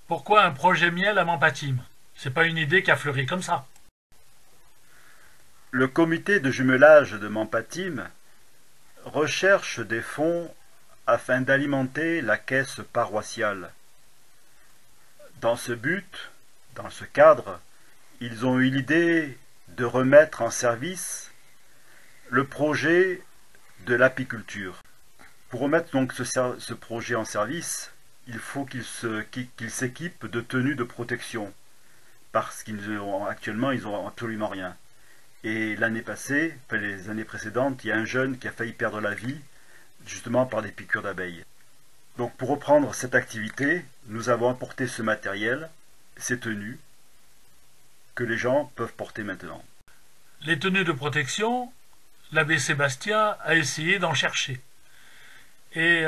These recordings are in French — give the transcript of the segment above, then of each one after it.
Pourquoi un projet miel à Mampatym? C'est pas une idée qui a fleuri comme ça. Le comité de jumelage de Mampatym recherche des fonds afin d'alimenter la caisse paroissiale. Dans ce but, dans ce cadre, ils ont eu l'idée de remettre en service le projet de l'apiculture. Pour remettre donc ce projet en service, il faut qu'ils s'équipent de tenues de protection, parce qu'actuellement ils n'ont absolument rien. Et l'année passée, enfin les années précédentes, il y a un jeune qui a failli perdre la vie, justement par des piqûres d'abeilles. Donc pour reprendre cette activité, nous avons apporté ce matériel, ces tenues, que les gens peuvent porter maintenant. Les tenues de protection, l'abbé Sébastien a essayé d'en chercher. Et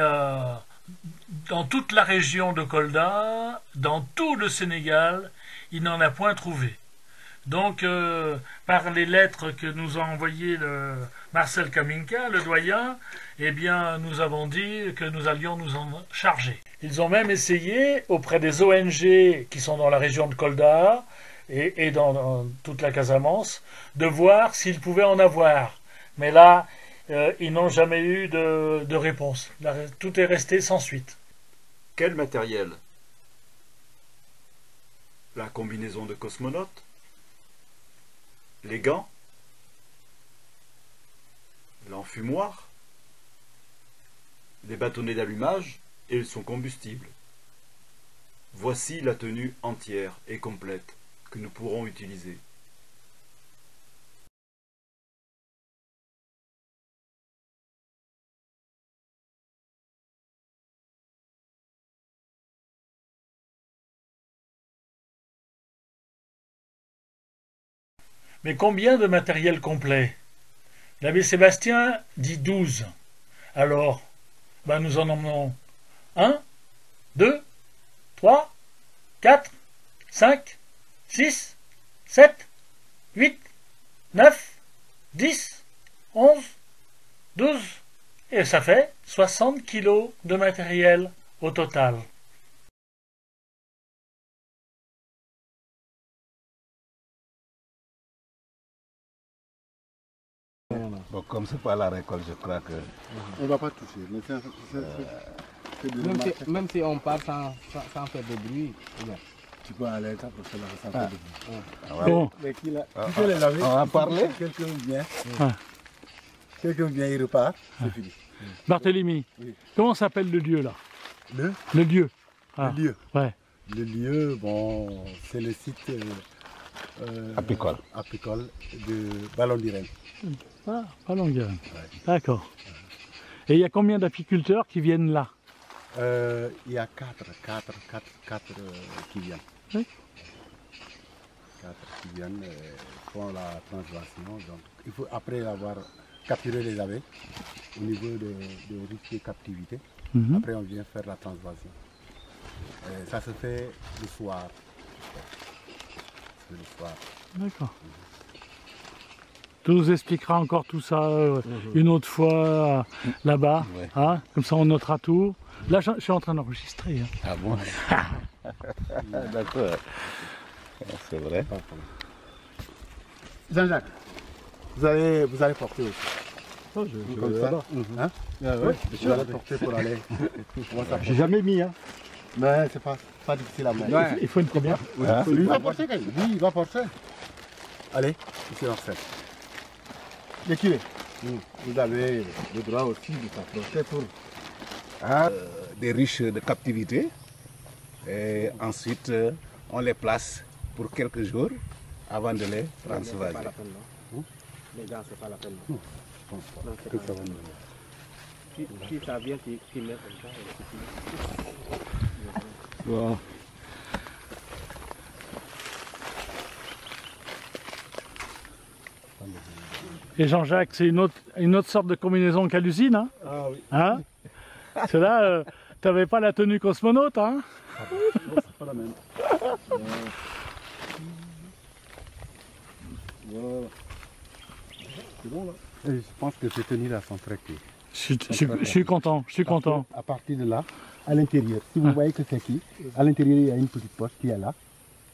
dans toute la région de Kolda, dans tout le Sénégal, il n'en a point trouvé. Donc, par les lettres que nous a envoyées Marcel Kaminka, le doyen, eh bien, nous avons dit que nous allions nous en charger. Ils ont même essayé, auprès des ONG qui sont dans la région de Kolda et dans toute la Casamance, de voir s'ils pouvaient en avoir. Mais là, ils n'ont jamais eu de réponse. Tout est resté sans suite. Quel matériel? La combinaison de cosmonaute? Les gants? L'enfumoir? Les bâtonnets d'allumage et son combustible. Voici la tenue entière et complète que nous pourrons utiliser. Mais combien de matériel complet? L'abbé Sébastien dit 12. Alors, nous en emmenons 1, 2, 3, 4, 5, 6, 7, 8, 9, 10, 11, 12. Et ça fait 60 kilos de matériel au total. Bon, comme c'est pas la récolte, je crois que... On ne va pas toucher. Mais même si on part sans faire de bruit, tu peux aller là pour faire la santé de vous. Bon. Mais tu peux les laver. On va parler. Quelqu'un vient, il repart, c'est fini. Barthélemy, Oui. comment s'appelle le lieu là? Le lieu. Le lieu. Ouais. Le lieu, bon, c'est le site Apicole. apicole de Ballon d'Irène. Ah, pas longueur. D'accord. Et il y a combien d'apiculteurs qui viennent là? Il y a quatre qui viennent. Oui. 4 qui viennent font la transvasion. Donc, il faut, après avoir capturé les abeilles au niveau des risques de captivité, après on vient faire la transvasion. Ça se fait le soir. Le soir. D'accord. Tu nous expliqueras encore tout ça une autre fois là-bas, Ouais. hein, comme ça on notera tout. Là je suis en train d'enregistrer. Hein. Ah bon? D'accord. C'est vrai. Jean-Jacques, vous allez porter aussi. Oh, Comme ça. Hein? Ouais, Vous allez porter pour aller. j'ai jamais mis. Hein. Mais c'est pas difficile à mettre. Ouais. Il faut une première. Hein? Il va porter, oui, il va porter. Allez, ici on fait. L'équilibre. Vous avez le droit aussi de s'approcher pour. Des riches de captivité. Et ensuite, on les place pour quelques jours avant de les transvaser. Les gants, c'est pas la peine. Non, je pense pas. Que ça va nous donner. Si ça vient, qui met comme ça. Wow. Et Jean-Jacques, c'est une autre sorte de combinaison qu'à l'usine, hein? Ah oui. Hein? C'est là, t'avais pas la tenue cosmonaute, hein? C'est pas la même. Voilà. C'est bon là. Et je pense que ces tenues là sont très cool. Je suis content, je suis content. À partir de là, à l'intérieur. Si vous voyez que c'est qui, à l'intérieur, il y a une petite poche qui est là.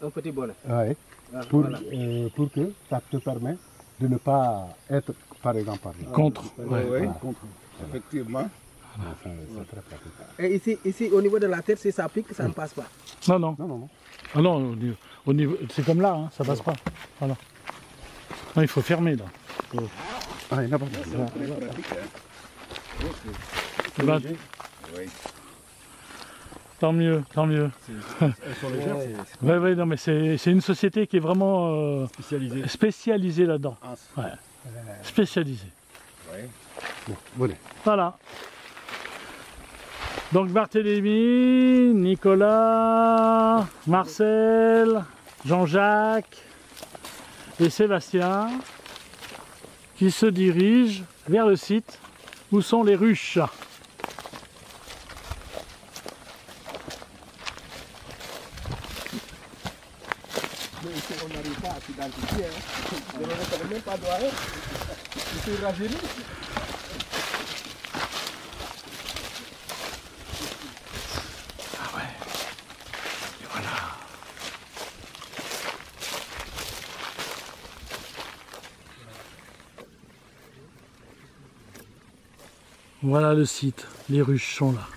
Un petit bonnet. Ouais. Voilà. Pour que ça te permet de ne pas être, par exemple, par là. Contre. Oui, Ouais. Contre. effectivement. C'est très pratique. Et ici, au niveau de la tête, si ça pique, ça ne passe pas. Non, non. Non, non, non. Ah non, au niveau, c'est comme là, hein, ça passe pas. Voilà. Non, il faut fermer là. Ah, il n'y en a pas. Très pratique. Hein. Eh ben, Oui. tant mieux, tant mieux. Elles sont légères, c'est Ouais, ouais, non, mais c'est une société qui est vraiment spécialisé. spécialisée là-dedans. Ah, Ouais. Spécialisée. oui. Bon, bonnet. Voilà. Donc Barthélémy, Nicolas, Marcel, Jean-Jacques et Sébastien qui se dirigent vers le site où sont les ruches. Mais ici, on n'arrive pas à s'identifier. Hein. Je ne reconnais même pas Doyen. Je suis rajeuni. Voilà le site, les ruches sont là.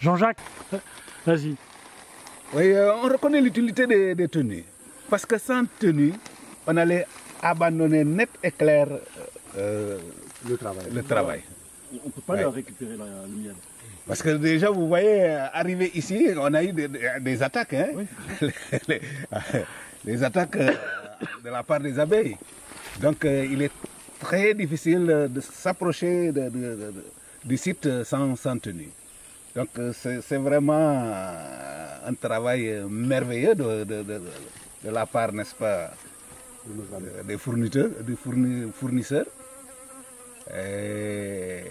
Jean-Jacques, vas-y. Oui, on reconnaît l'utilité des tenues. Parce que sans tenue, on allait abandonner net et clair Le travail. le travail. On ne peut pas Ouais. leur récupérer le miel. Parce que déjà, vous voyez, arrivé ici, on a eu des attaques. Hein? les, les attaques de la part des abeilles. Donc, il est très difficile de s'approcher du site sans tenue. Donc, c'est vraiment un travail merveilleux de la part, n'est-ce pas, des fournisseurs. Et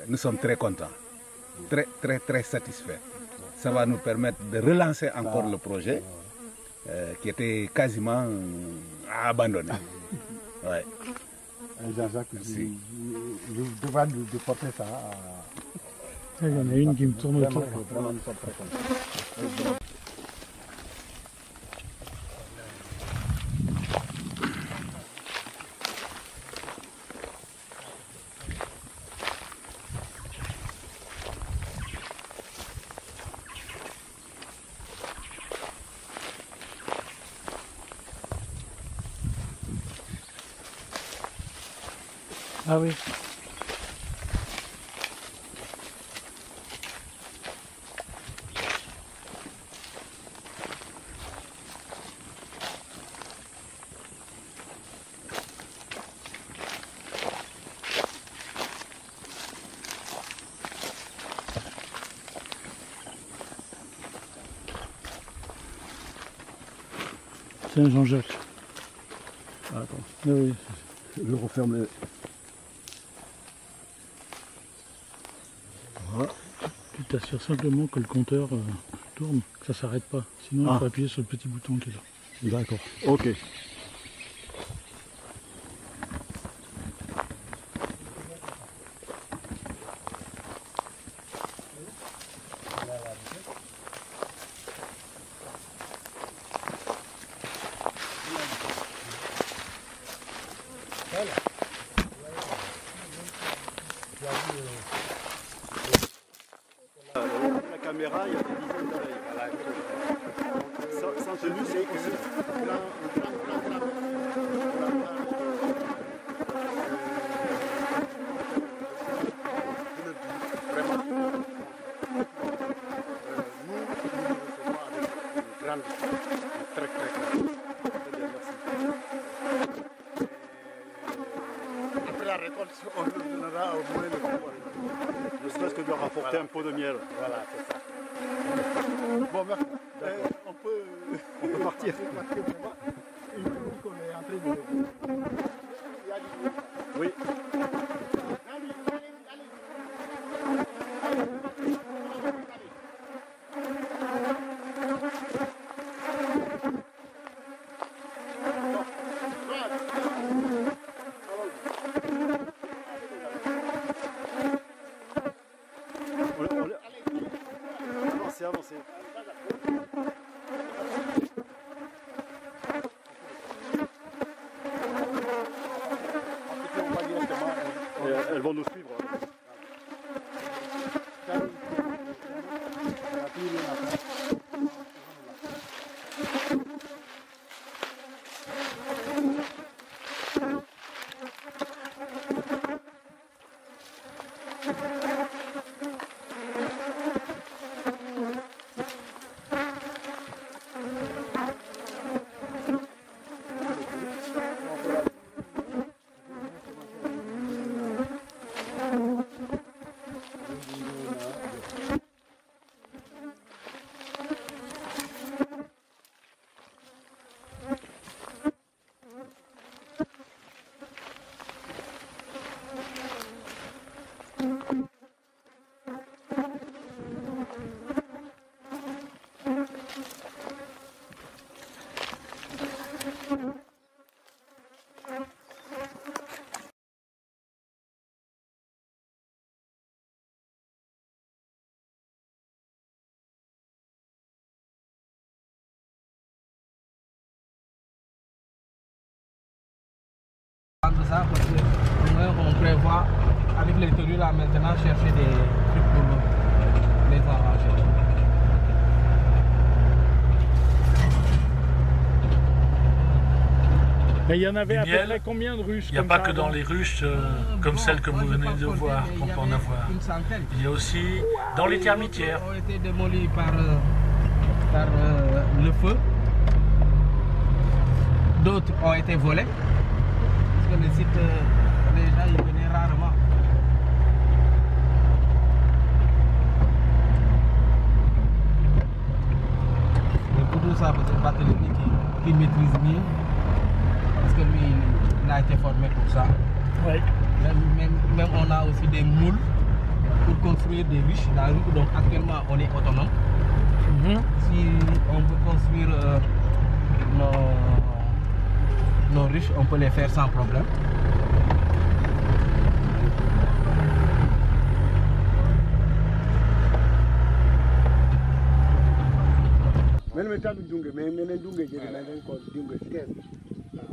nous sommes très contents, très satisfaits. Ça va nous permettre de relancer encore le projet qui était quasiment abandonné. Ouais. Jean-Jacques, je demande de porter ça à... Il y en a une qui me tourne autour. Vraiment, nous sommes très contents. Ah oui. Saint-Jean-Jacques. Ah, attends, Oui. je referme le... Voilà. Tu t'assures simplement que le compteur tourne, que ça s'arrête pas. Sinon, il faut appuyer sur le petit bouton qui est là. D'accord, ok. La caméra, il y a des dizaines d'oreilles. Voilà. Sans tenue, c'est impossible. Après la récolte, on donnera au moins le coup. Ne serait-ce que de rapporter un pot de miel. Voilà, c'est ça. Bon, merci. On peut partir. Il dit qu'on est en train de... Il y a du... Oui. Avancez. Elles vont nous suivre. Ça parce que on prévoit avec les tenues là maintenant chercher des trucs pour les arranger. Mais il y en avait à peu miel. près combien de ruches? Il n'y a pas que dans les ruches comme celles que vous venez de voir qu'on peut en avoir. Une centaine. Il y a aussi dans les termitières. Ont été démolis par le feu. D'autres ont été volés. Parce que le site, les gens y venaient rarement. Mais pour tout ça, c'est Barthélémy qui maîtrise mieux. Parce que lui, il a été formé pour ça. Ouais. Même on a aussi des moules pour construire des ruches. Donc actuellement, on est autonome. Si on peut construire nos ruches, on peut les faire sans problème.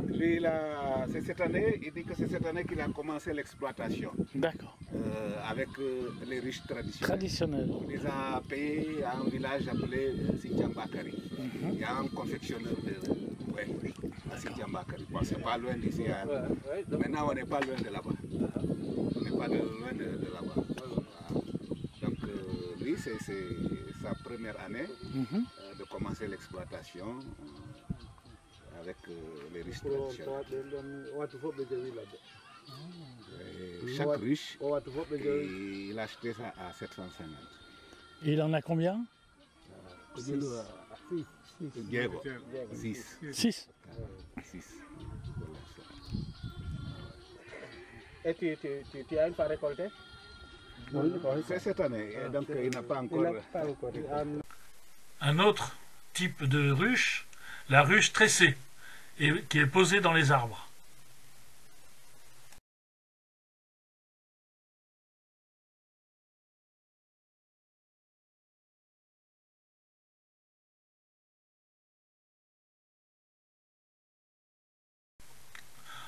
Lui, c'est cette année, il dit que c'est cette année qu'il a commencé l'exploitation. D'accord. Avec les riches traditionnels. Il les a payés à un village appelé Sinthiambakari. Il y a un confectionneur de ouais, à Sinthiambakari. Bon, c'est pas loin d'ici. Hein. Maintenant, on n'est pas loin de là-bas. On n'est pas loin de là-bas. Donc, lui, c'est sa première année de commencer l'exploitation. Avec les riches traditionnels. Chaque riche, il a acheté ça à 750. Et il en a combien? 6. Diego. 6. 6. 6. Et tu as une fois récolté? C'est cette année, donc il n'a pas encore. Un autre type de ruche, la ruche tressée, qui est posée dans les arbres.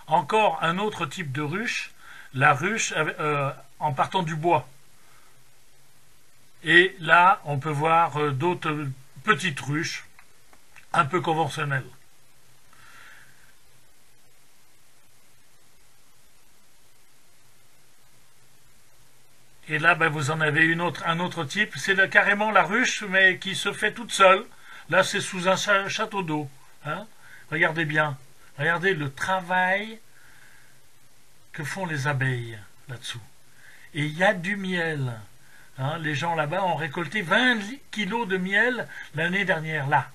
Encore un autre type de ruche, la ruche en partant du bois. Et là, on peut voir d'autres petites ruches, un peu conventionnelles. Et là, ben, vous en avez un autre type, c'est carrément la ruche, mais qui se fait toute seule. Là, c'est sous un château d'eau. Hein. Regardez bien. Regardez le travail que font les abeilles là-dessous. Et il y a du miel. Hein, les gens là-bas ont récolté 20 kilos de miel l'année dernière, là.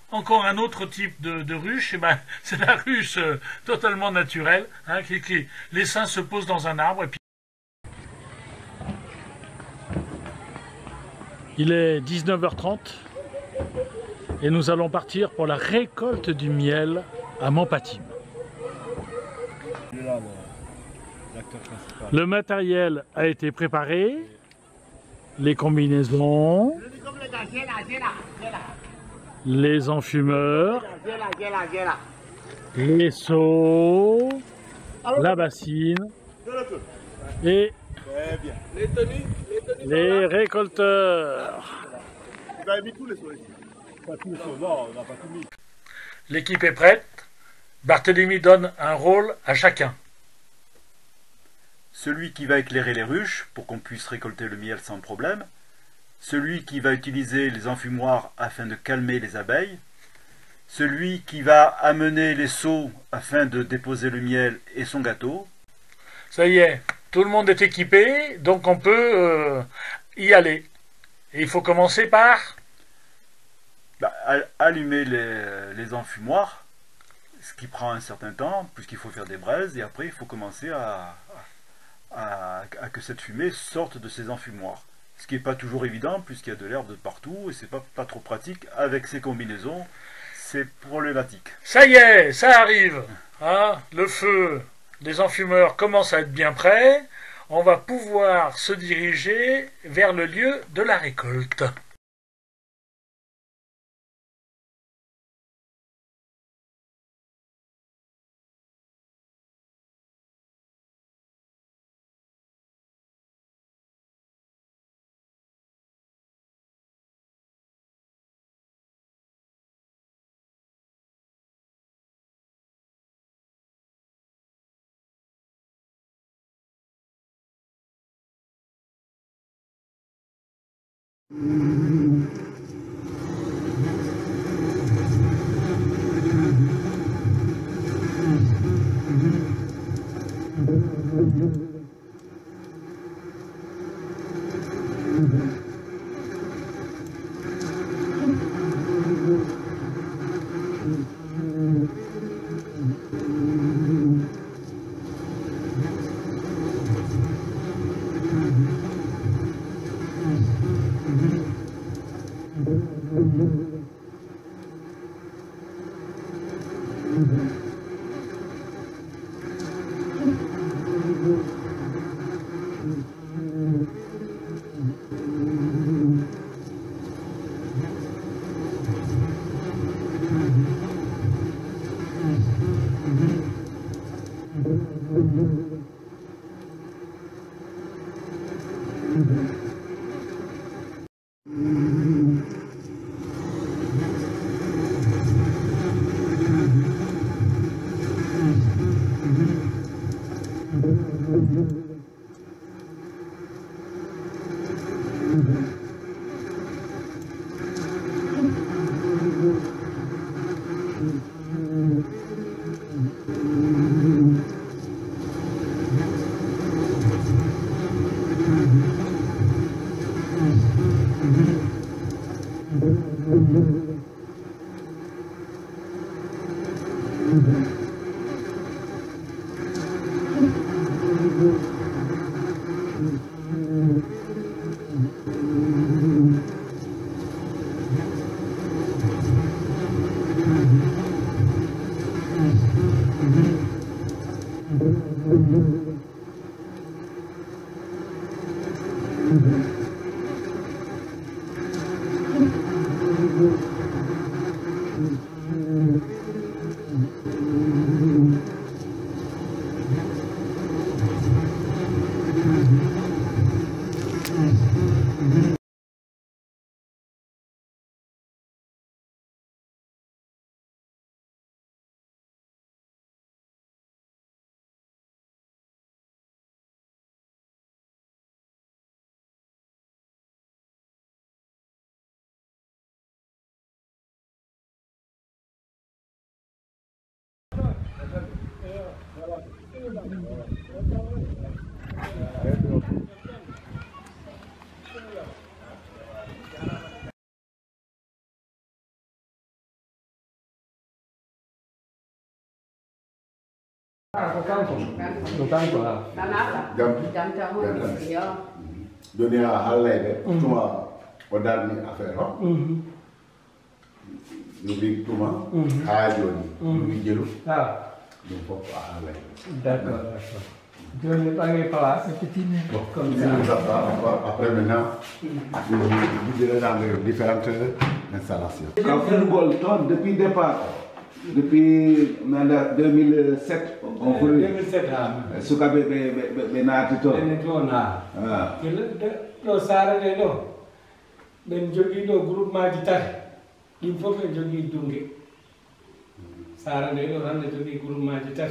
Encore un autre type de ruche, eh ben, c'est la ruche totalement naturelle. Hein, l'essaim se pose dans un arbre. Et puis... Il est 19h30 et nous allons partir pour la récolte du miel à Mampatym. Le matériel a été préparé, les combinaisons, les enfumeurs, les seaux, la bassine et les récolteurs. L'équipe est prête. Barthélemy donne un rôle à chacun. Celui qui va éclairer les ruches pour qu'on puisse récolter le miel sans problème, celui qui va utiliser les enfumoirs afin de calmer les abeilles, celui qui va amener les seaux afin de déposer le miel et son gâteau. Ça y est, tout le monde est équipé, donc on peut y aller. Et il faut commencer par allumer les enfumoirs, ce qui prend un certain temps, puisqu'il faut faire des braises, et après il faut commencer à que cette fumée sorte de ces enfumoirs. Ce qui n'est pas toujours évident, puisqu'il y a de l'herbe de partout, et c'est pas trop pratique. Avec ces combinaisons, c'est problématique. Ça y est, ça arrive. Hein, le feu des enfumeurs commence à être bien prêt. On va pouvoir se diriger vers le lieu de la récolte. Mm-hmm. Donné à Halle, comment on a mis affaire. Nous vivons comment à Johnny. Nous vivons nous faut pas Halle. D'accord. Johnny pas les places, Comme ça, après maintenant, nous dirons dans les différentes installations. Quand football tourne depuis le départ, depuis 2007, on voit 2007 ce qu'a fait tout. Lo sara de do ben jogi do groupement di tar dim fof e jogi dungue sara de do rande jogi groupement di tar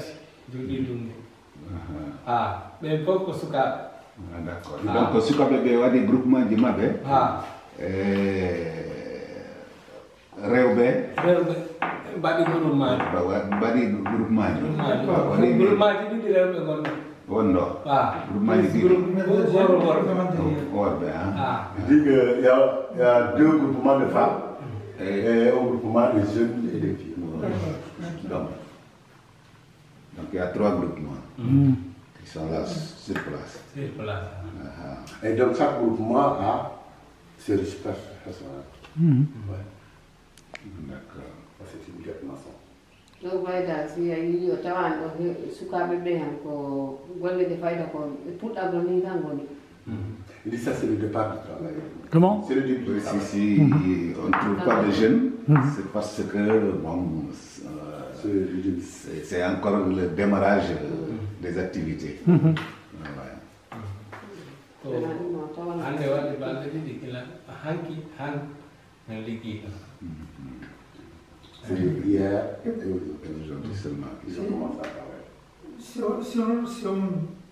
jogi dungue ben fof ko suka D'accord. Donc suka be wadi groupement di mabbe rewbe badi groupement groupement di rewbe gon Wondo. Groupement di Je dis qu'il y a deux groupements de femmes et un groupement de jeunes et de filles. Donc il y a trois groupements qui sont là sur place. Et donc chaque groupement a ses résultats personnels. D'accord. C'est une quête maçon. Donc voilà, si il y a tant de sukabe bien ko golle de faida ko pour abonner ngoni. Il dit ça c'est le départ du travail. Comment? C'est le début. Oui, si on ne trouve pas de jeunes, c'est parce que bon, c'est encore le démarrage des activités. C'est hier et aujourd'hui seulement qu'ils ont commencé à travailler. Si on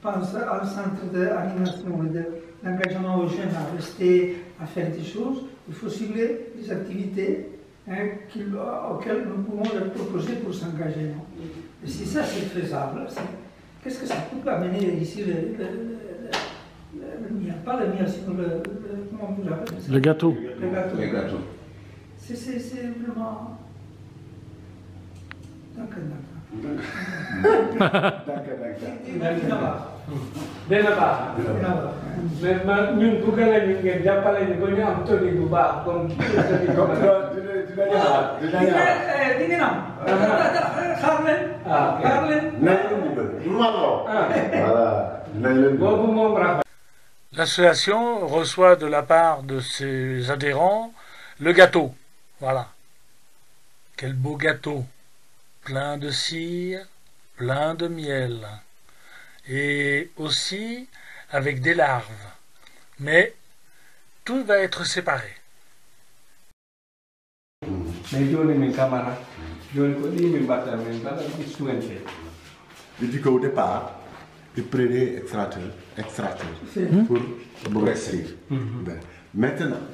pense au centre d'animation et de l'engagement aux jeunes à rester, à faire des choses, il faut cibler des activités auxquelles nous pouvons leur proposer pour s'engager. Et si ça c'est faisable, qu'est-ce que ça coûte amener ici le miel, pas le miel, sinon comment vous l'appelez ça? Le gâteau. Le gâteau. C'est vraiment... dina baax mais ñun bu gën a ñu ngeen jàppale ñu ko ñu am toni bu baax comme L'association reçoit de la part de ses adhérents le gâteau. Voilà. Quel beau gâteau. Plein de cire, plein de miel. Et aussi avec des larves. Mais tout va être séparé. Je dis qu'au départ, il prenait extracteur pour presser. Maintenant,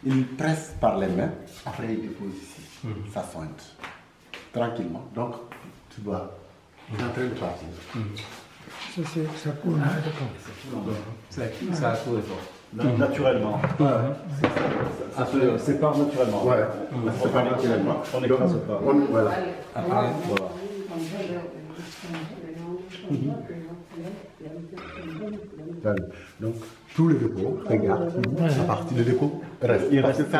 il presse par les mains, après il dépose ici, ça sointe. Tranquillement. Donc, tu vois, c'est en train de partir. Ça coule. ça coule. Naturellement. Ça se sépare naturellement. Ouais, ça se sépare naturellement. On n'écrase pas. Voilà. Après, Donc, tout le dépôt, regarde, à partir du dépôt, reste. Il reste quand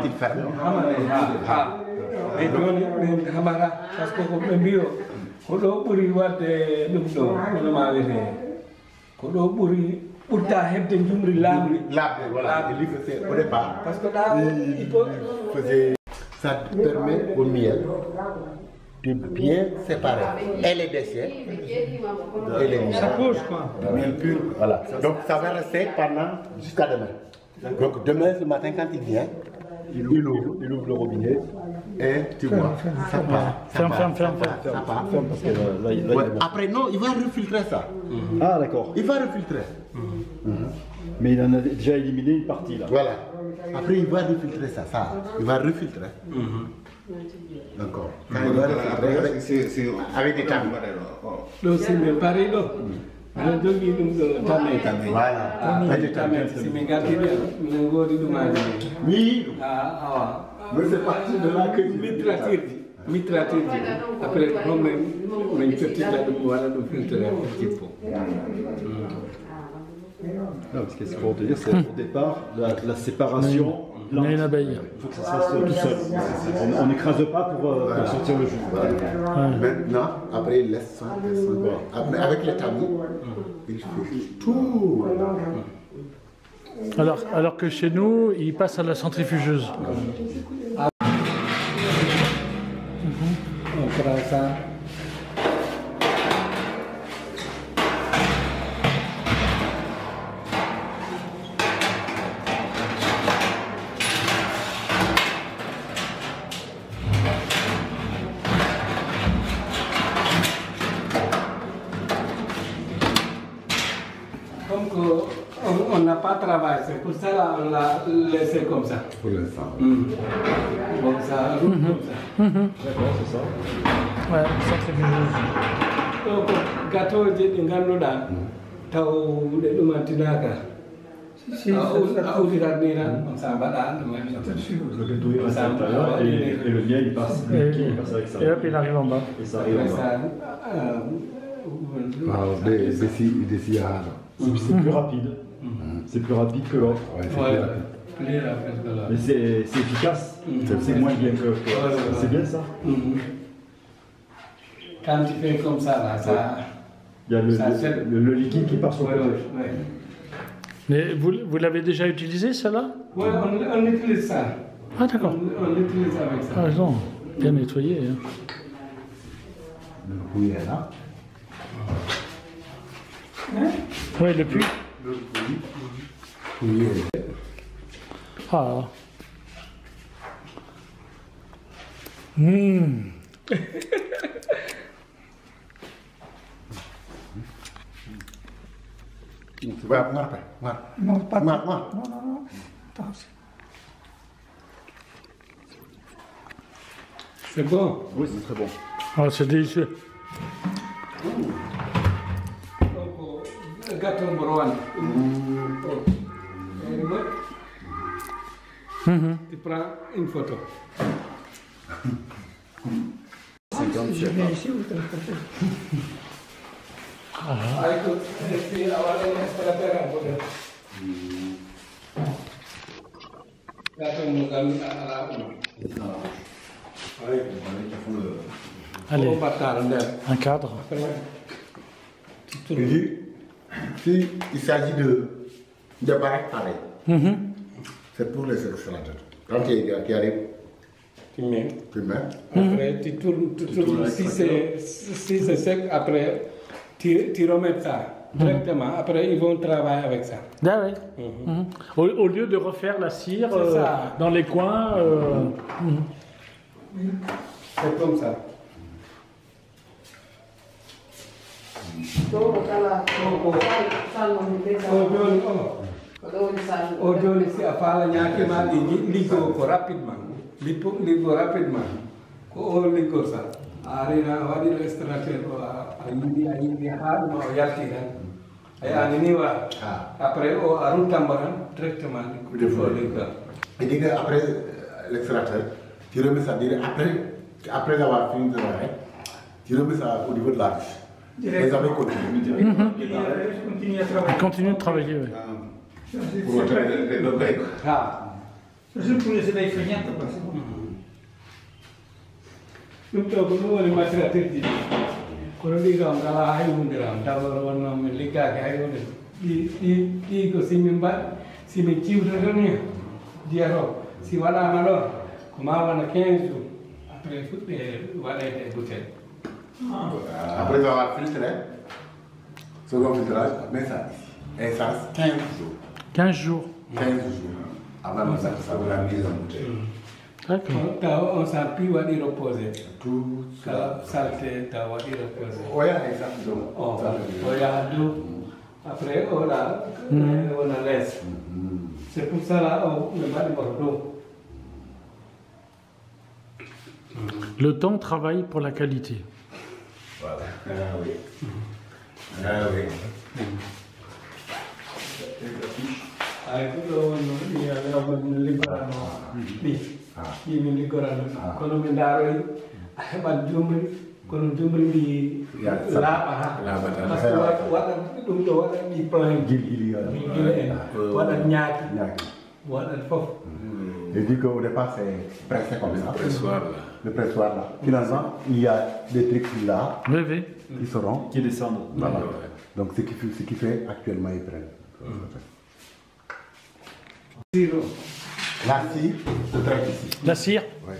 il ferme. e joni min hamata par ce que ko ɓe mbiyo ko ɗo ɓuri wadde ɗum ɗo hono ma wiyete ko ɗo ɓuri ɓurta heɓde jumri laamri Voilà, il faisait au départ. par ce que ɗa il faut Ça permet au miel de bien séparer et les déchets et les miels. ça pose quoi. Miel pur, voilà. Donc ça va rester pendant jusqu'à demain. Donc demain, le matin, quand il vient, il ouvre le robinet et tu vois, ça part. Ferme. Parce que là, il Ouais, après, non, il va refiltrer ça. Ah, d'accord. Il va refiltrer. Mais il en a déjà éliminé une partie là. Voilà. Après, il va refiltrer ça. Il va refiltrer. D'accord. Quand il va refiltrer avec des tamis. ɗo simin paari ɗo minen jogii ɗum ɗo tame Voilà. Avec des tamis. simin gardi ɗo minen ngoodi ɗumaji Oui. awa Mais c'est parti de là que mitratirji après ɗon min cottita ɗum waɗa ɗum filtré jippo Non, parce que ce qu'il faut te dire, c'est au départ, la séparation. On a une abeille. Il faut que ça se fasse tout seul. On n'écrase pas pour sortir le jus. Maintenant, après, il laisse son. Après, avec les tamis, il fait tout. Alors que chez nous, il passe à la centrifugeuse. on fera ça. On n'a pas travaillé, c'est pour ça qu'on l'a laissé comme ça. Pour l'instant. Comme ça, comme ça. D'accord, c'est ça. Ouais, centrifugeuse. Donc, gâteau de Nganoda, Tao de Lumantinaka. Si, on s'en va là. Le gâteau il reste à l'intérieur et le miel il passe avec ça. Et hop, il arrive en bas. Et ça arrive en bas. C'est plus rapide. C'est plus rapide que l'autre. Plus rapide que l'autre. Mais c'est efficace. C'est moins bien que. C'est bien ça. Quand tu fais comme ça, là, ça. Il y a le liquide qui part sur le côté. Mais vous l'avez déjà utilisé, celle-là? Oui, on utilise ça. Ah, d'accord. On utilise avec ça. Ah, raison. Bien nettoyé. Hein. Le puits est là. Oui, le puits. Le puits est là. Ah. Mmh. Non, pas non. Attention. C'est bon. Oui, c'est très bon. Ah, c'est délicieux. Gâteau Browan. Tu prends une photo. Je viens ici ou t'as fait? Écoute, je suis à l'installateur un peu. Gâteau Mogami à la Allez, un cadre. Si il s'agit de barrettes pareilles, c'est pour les restaurateurs. Quand tu arrives, tu mets. Après, tu tournes. Si c'est sec, après, tu remets ça directement. Après, ils vont travailler avec ça. Ah oui. Au lieu de refaire la cire dans les coins. C'est comme ça. Aujourd'hui, si à part la ligo rapidement. Ligo rapidement. Ko ligo ça. Arena wadi restaurateur a yidi hard ma yalti han. Après, à Routambaran, directement, Et dès qu'après l'extracteur, tu remets ça, après avoir fini de travailler, tu remets ça au niveau de la ruche. Les abeilles continuent. Ils continuent de travailler, oui. Pour les abeilles. C'est pour les abeilles feignantes, c'est bon. Nous avons les matériels. Kalau di dalam dalam ayu dalam dalam orang mereka ayu di ko si mimba si me ciu ni dia ro si wala malo kuma wana 15 jours après wala des bouteilles. Après avoir filtré, second filtrage, mais ça ici. Et ça 15 jours. 15 jours. 15 jours. Avant ça vous la mise en bouteille. D'accord. On s'appuie à y reposer. Tout ça, saleté, tu vas y reposer. Oui, exactement. Après, on la laisse. C'est pour ça là, on ne va pas Bordeaux. Le temps travaille pour la qualité. Voilà. Ah oui. Ah oui. Ini ligoran kono min daroy heɓat jumri kono jumri ndi laaɓa ha par ce que waɗa ɗum ɗo waɗa ɗi plan gila en waɗat ñaaki waɗat fof. Je dis qu'au départ c'est pressé comme ça. Le pressoir là. Finalement, il y a des trucs là qui seront qui descendent. Voilà. Donc ce qui fait actuellement ils prennent. La cire se traite ici. La cire? Oui.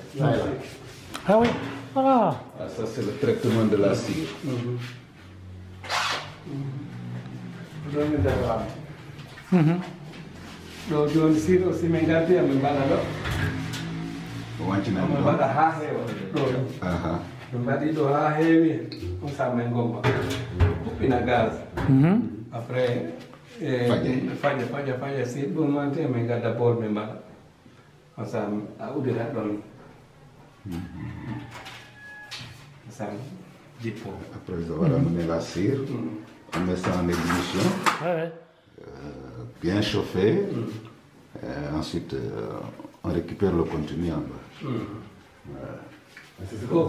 Ah oui. Ah. Ça c'est le traitement de la cire. Ɗo joni sir aussi min gardi amin mbaɗa ɗo amin mbaɗa ha heewa ɗo min mbaɗi ɗo ha heewi on sa min gomma huɓɓina gaz après faƴa si ɗum mante min gadda bol min mbaɗa on sa a uɗirat ɗon sa jippo. Après avoir amené la cire, on met ça en ébullition, bien chauffé. Ensuite, on récupère le contenu en bas. C'est ce qu'on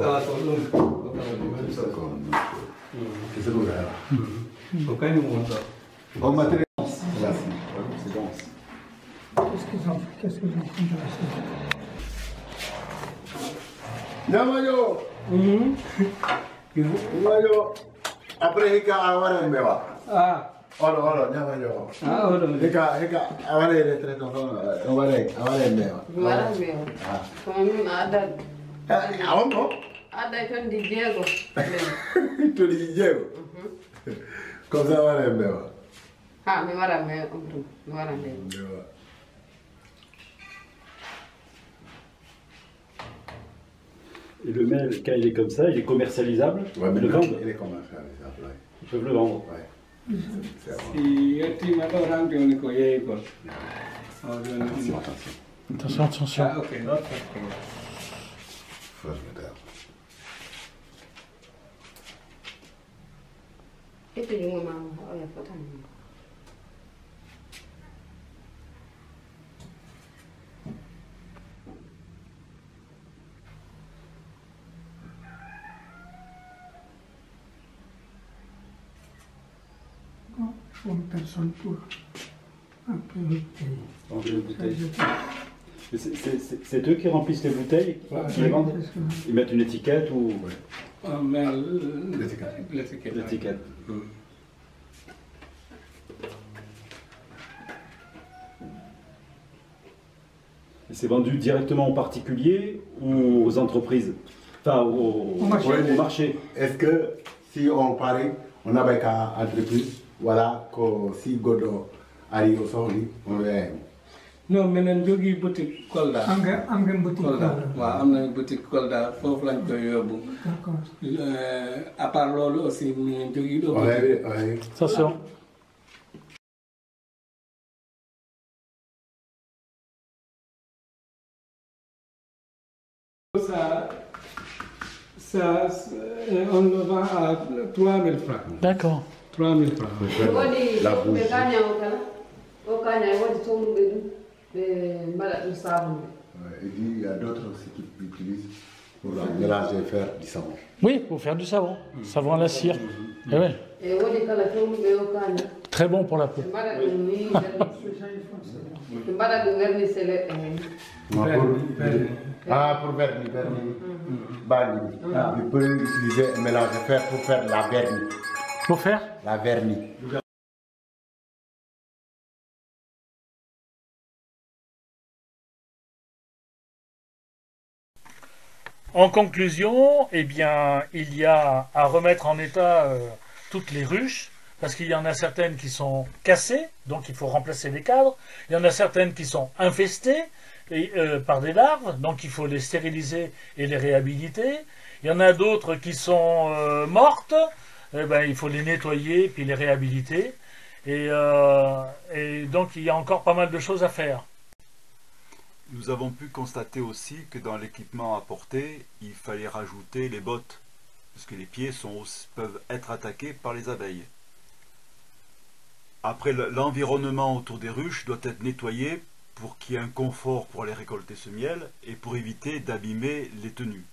on matérialise la cire. C'est bon. Qu'est-ce qu'ils ont fait de la cire? Nyamayo. Nyamayo. Après hika awara mbewa. Olo nyamayo. Hika awara retraite awara mbewa. Wara mbewa. Comme ada. Awonko? Ada ton di Diego. To di Diego. Comme ça awara mbewa. Ah, mi wara mbewa. Mi wara mbewa. Et le mail, quand il est comme ça, il est commercialisable. Ouais, mais le vendent. Il est commercialisable. Ouais. Ils peuvent le vendre. Ouais. Si yettima ɗo tan joni ko yeeygol. Attention, attention. Ah, ok. Et puis, moi, maman, il y a pas de temps. Une personne pour un peu de bouteille. C'est eux qui remplissent les bouteilles, qui les vendent. Ils mettent une étiquette ou On met l'étiquette. Et c'est vendu directement aux particuliers ou aux entreprises, enfin au marché. Est-ce que si on parie, on n'a pas qu'à entreprise, voilà, que si Godo arrive au Saoudi, on le aime. Non, minen jogii boutique Kolda. Am ngeen boutique Kolda. Kolda. Waaw am nañu boutique Kolda foofu lañ koy yóbbu. D'accord. À part loolu aussi minen jogii ɗo. Attention. Ça, on le vend à 3000 francs. D'accord. 3000 francs. La bougie. Il y a d'autres aussi qui utilisent pour mélanger et faire du savon. Oui, pour faire du savon. Savon à la cire. Eh ouais. Très bon pour la peau. Pour vernis. Vernis. Il peut utiliser un mélange pour faire la vernis. Pour faire la vernis. En conclusion, eh bien, il y a à remettre en état toutes les ruches, parce qu'il y en a certaines qui sont cassées, donc il faut remplacer les cadres. Il y en a certaines qui sont infestées par des larves, donc il faut les stériliser et les réhabiliter. Il y en a d'autres qui sont mortes, eh ben, il faut les nettoyer puis les réhabiliter. Et donc il y a encore pas mal de choses à faire. Nous avons pu constater aussi que dans l'équipement apporté, il fallait rajouter les bottes, parce que les pieds peuvent être attaqués par les abeilles. Après, l'environnement autour des ruches doit être nettoyé pour qu'il y ait un confort pour aller récolter ce miel et pour éviter d'abîmer les tenues.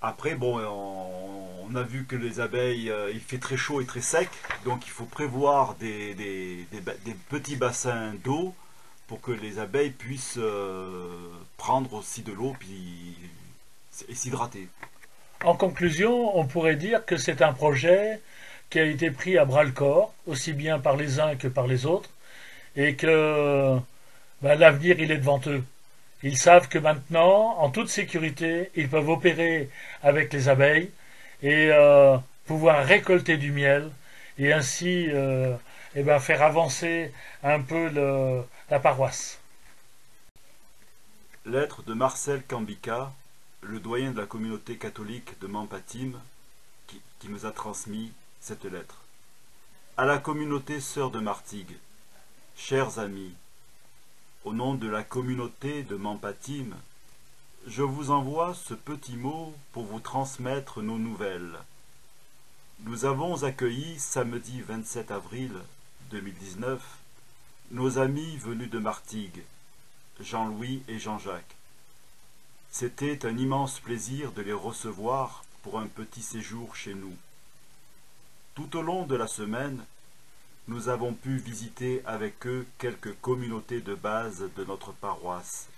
Après, bon, on a vu que les abeilles, il fait très chaud et très sec, donc il faut prévoir des petits bassins d'eau pour que les abeilles puissent prendre aussi de l'eau et s'hydrater. En conclusion, on pourrait dire que c'est un projet qui a été pris à bras-le-corps, aussi bien par les uns que par les autres, et que l'avenir, il est devant eux. Ils savent que maintenant, en toute sécurité, ils peuvent opérer avec les abeilles et pouvoir récolter du miel et ainsi faire avancer un peu la paroisse. Lettre de Marcel Cambica, le doyen de la communauté catholique de Mampatym, qui nous a transmis cette lettre. À la communauté sœur de Martigues, chers amis, au nom de la communauté de Mampatym, je vous envoie ce petit mot pour vous transmettre nos nouvelles. Nous avons accueilli samedi 27 avril 2019 nos amis venus de Martigues, Jean-Louis et Jean-Jacques. C'était un immense plaisir de les recevoir pour un petit séjour chez nous. Tout au long de la semaine, nous avons pu visiter avec eux quelques communautés de base de notre paroisse.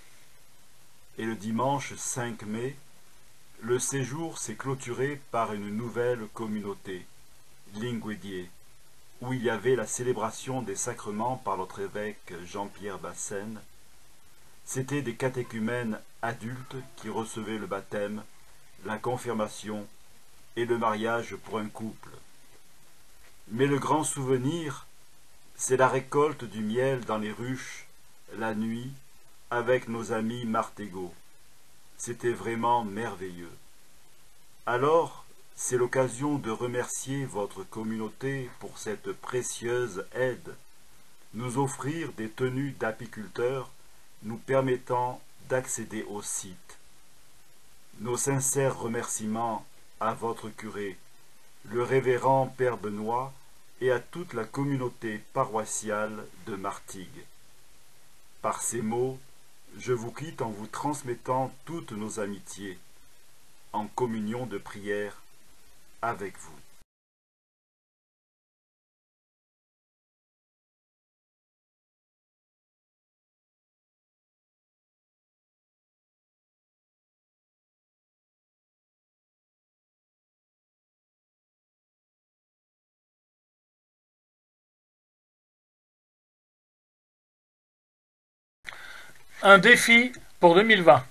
Et le dimanche 5 mai, le séjour s'est clôturé par une nouvelle communauté, Linguédier, où il y avait la célébration des sacrements par notre évêque Jean-Pierre Bassène. C'étaient des catéchumènes adultes qui recevaient le baptême, la confirmation et le mariage pour un couple. Mais le grand souvenir, c'est la récolte du miel dans les ruches, la nuit, avec nos amis martégots. C'était vraiment merveilleux. Alors, c'est l'occasion de remercier votre communauté pour cette précieuse aide, nous offrir des tenues d'apiculteurs nous permettant d'accéder au site. Nos sincères remerciements à votre curé, le révérend Père Benoît, et à toute la communauté paroissiale de Martigues. Par ces mots, je vous quitte en vous transmettant toutes nos amitiés, en communion de prière avec vous. Un défi pour 2020.